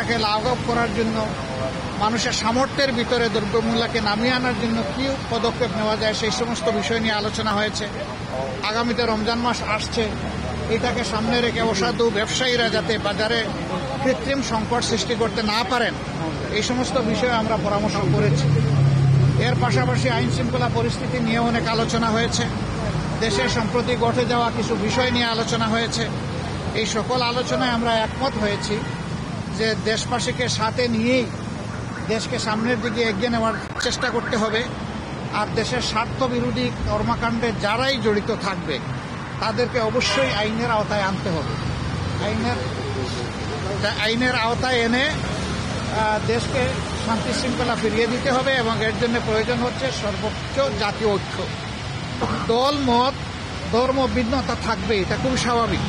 তাকে লাঘব করার জন্য মানুষের সামর্থ্যের ভিতরে দ্রব্যমূল্যকে নামিয়ে আনার জন্য কি পদক্ষেপ নেওয়া যায় সেই সমস্ত বিষয় নিয়ে আলোচনা হয়েছে। আগামীতে রমজান মাস আসছে, এটাকে সামনে রেখে অসাধু ব্যবসায়ীরা যাতে বাজারে কৃত্রিম সংকট সৃষ্টি করতে না পারেন এই সমস্ত বিষয়ে আমরা পরামর্শ করেছি। এর পাশাপাশি আইন শৃঙ্খলা পরিস্থিতি নিয়ে অনেক আলোচনা হয়েছে। দেশে সম্প্রতি ঘটে যাওয়া কিছু বিষয় নিয়ে আলোচনা হয়েছে। এই সকল আলোচনায় আমরা একমত হয়েছি যে দেশবাসীকে সাথে নিয়েই দেশকে সামনের দিকে এগিয়ে নেওয়ার চেষ্টা করতে হবে। আর দেশের স্বার্থ বিরোধী কর্মকাণ্ডে যারাই জড়িত থাকবে তাদেরকে অবশ্যই আইনের আওতায় আনতে হবে। আইনের আওতায় এনে দেশকে শান্তি শৃঙ্খলা ফিরিয়ে দিতে হবে এবং এর জন্য প্রয়োজন হচ্ছে সর্বোচ্চ জাতীয় ঐক্য। দল মত ধর্ম ভিন্নতা থাকবে, এটা খুব স্বাভাবিক,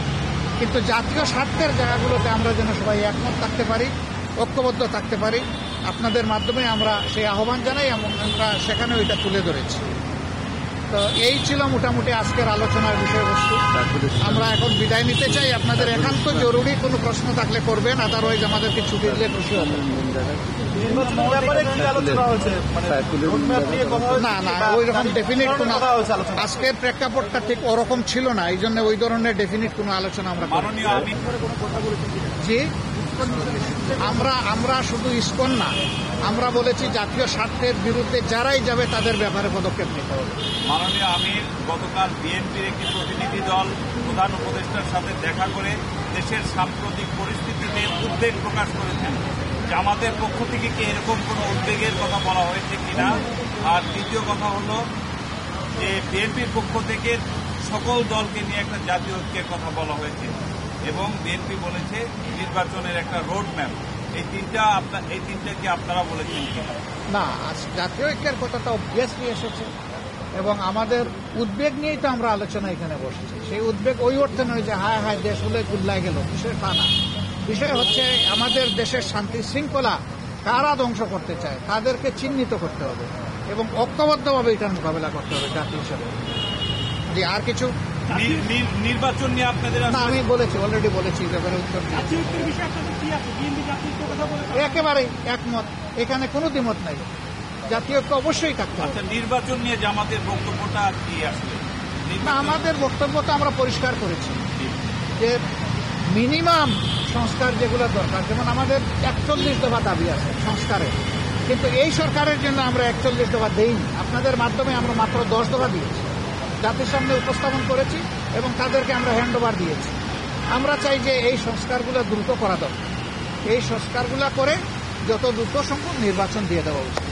কিন্তু জাতীয় স্বার্থের জায়গাগুলোতে আমরা যেন সবাই একমত থাকতে পারি, ঐক্যবদ্ধ থাকতে পারি। আপনাদের মাধ্যমে আমরা সেই আহ্বান জানাই এবং আমরা সেখানেও এটা তুলে ধরেছি। তো এই ছিল মোটামুটি আজকের আলোচনার বিষয়বস্তু। আমরা এখন বিদায় নিতে চাই। আপনাদের একান্ত জরুরি কোনো প্রশ্ন থাকলে করবেন, আদারওয়াইজ আমাদেরকে ছুটি দিলে খুশি হবে। না না, ওই রকম ডেফিনিট কোনো আজকের প্রেক্ষাপটটা ঠিক ওরকম ছিল না, এই জন্য ওই ধরনের ডেফিনিট কোনো আলোচনা আমরা জি আমরা শুধু ইসকন না, আমরা বলেছি জাতীয় স্বার্থের বিরুদ্ধে যারাই যাবে তাদের ব্যাপারে পদক্ষেপ নিতে হবে। মাননীয় আমির গতকাল বিএনপির একটি প্রতিনিধি দল প্রধান উপদেষ্টার সাথে দেখা করে দেশের সাম্প্রতিক পরিস্থিতিতে উদ্বেগ প্রকাশ করেছেন। জামাতের পক্ষ থেকে কি এরকম কোনো উদ্বেগের কথা বলা হয়েছে কিনা? আর দ্বিতীয় কথা হলো যে বিএনপির পক্ষ থেকে সকল দলকে নিয়ে একটা জাতীয় ঐক্যের কথা বলা হয়েছে এবং বিএনপি বলেছে নির্বাচনের একটা রোড ম্যাপ। এই তিনটা কি আপনারা বলেছেন কিনা? না, জাতীয় ঐক্যের কথাটা অবভিয়াসলি এসেছে এবং আমাদের উদ্বেগ নিয়েই তো আমরা আলোচনা এখানে বসেছি। সেই উদ্বেগ ওই অর্থে নয় যে হায় হায় দেশ হলে গুল্লায় গেল, বিষয় তা না। বিষয় হচ্ছে আমাদের দেশের শান্তি শৃঙ্খলা কারা ধ্বংস করতে চায় তাদেরকে চিহ্নিত করতে হবে এবং ঐক্যবদ্ধভাবে এটার মোকাবেলা করতে হবে জাতি হিসেবে। জি, আর কিছু নির্বাচন নিয়ে আপনাদের আমি বলেছি, অলরেডি বলেছি ব্যাপারে উত্তর একেবারেই একমত, এখানে কোনো দ্বিমত নাই। জাতীয় ঐক্য অবশ্যই থাকতে হবে। নির্বাচন নিয়ে জামাতের বক্তব্যটা কি আসলে? আমাদের বক্তব্য তো আমরা পরিষ্কার করেছি যে মিনিমাম সংস্কার যেগুলো দরকার, যেমন আমাদের 41 দফা দাবি আছে সংস্কারের, কিন্তু এই সরকারের জন্য আমরা 41 দফা দেইনি। আপনাদের মাধ্যমে আমরা মাত্র 10 দফা দিয়েছি, জাতির সামনে উপস্থাপন করেছি এবং তাদেরকে আমরা হ্যান্ড ওভার দিয়েছি। আমরা চাই যে এই সংস্কারগুলো দ্রুত করা দরকার। এই সংস্কারগুলো করে যত দ্রুত সম্ভব নির্বাচন দিয়ে দেওয়া উচিত।